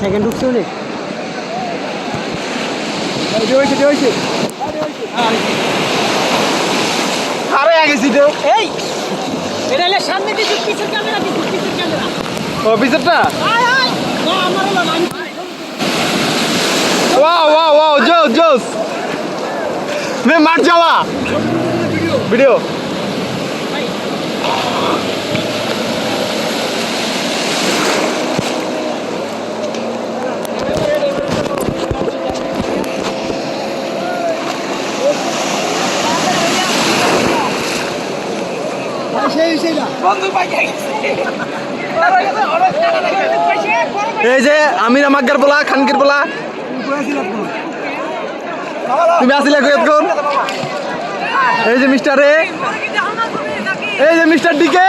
second ঢুকছে অনেক আরে আগে সিটে এই এটা হলে সামনে দিকে পিছের ক্যামেরা দিকে পিছের ক্যামেরা অফিসারটা আয় আয় না আমার হলো না वाह वाह वाह जोस जोस मैं मर जावा वीडियो এই যে আমির আমাগের বলা খানকির বলা তুমি আসিলা কতক্ষণ এই যে মিস্টার এ এই যে মিস্টার ডিকে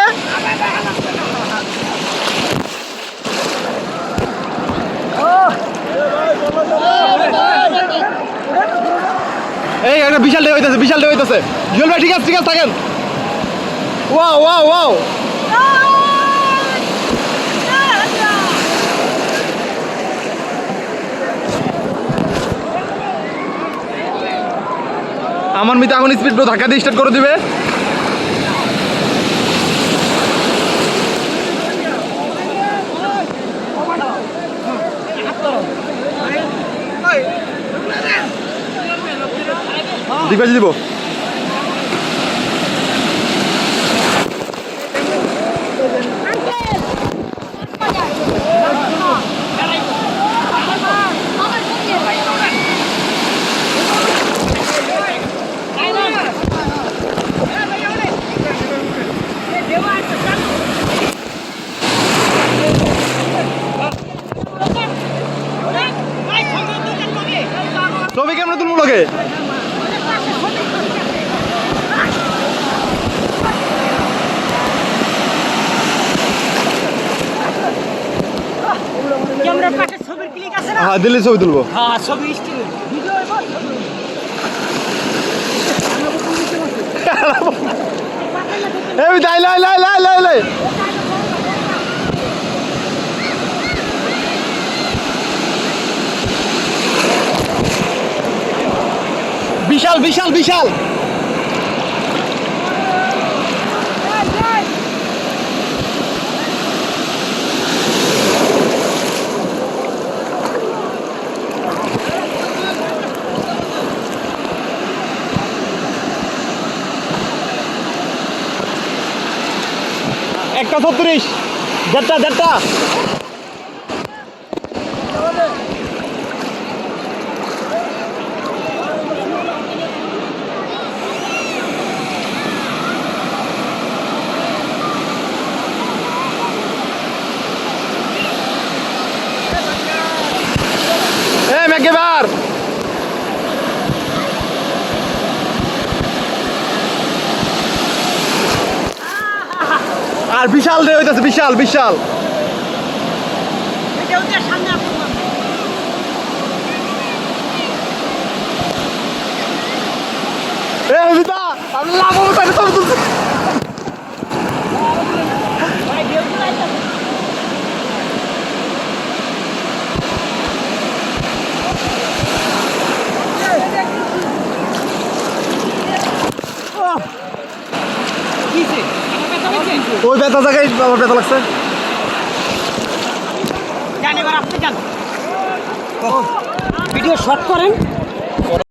এই একটা বিশাল ডে হইতাছে জুয়েল ভাই ঠিক আছে থাকেন ওয়াও ওয়াও ওয়াও আমার মিতে এখন স্পিড ব্রো ধাক্কা দিয়ে স্টার্ট করে দিবে দিবাজি দিব ছবি কেমন তুলবো লোকে ক্যামেরার পাশে ছবির ক্লিক আছে না হ্যাঁ দিল্লি ছবি তুলবো হ্যাঁ ছবি স্টিল ভিডিও এই লাই লাই লাই লাই লাই লাই বিশাল বিশাল বিশাল একটা 36 দেড়টা মেঘেবার আর বিশাল রে হইতাছে বিশাল বিশাল সামনে আসুন এ বিদা আমি লাভ তাই সব তুলছি ভাই ঢেউ চলাইছে কিছে ওই ব্যথা জায়গায় আমার ব্যথা লাগছে জান এবার আপনি যান ভিডিও শর্ট করেন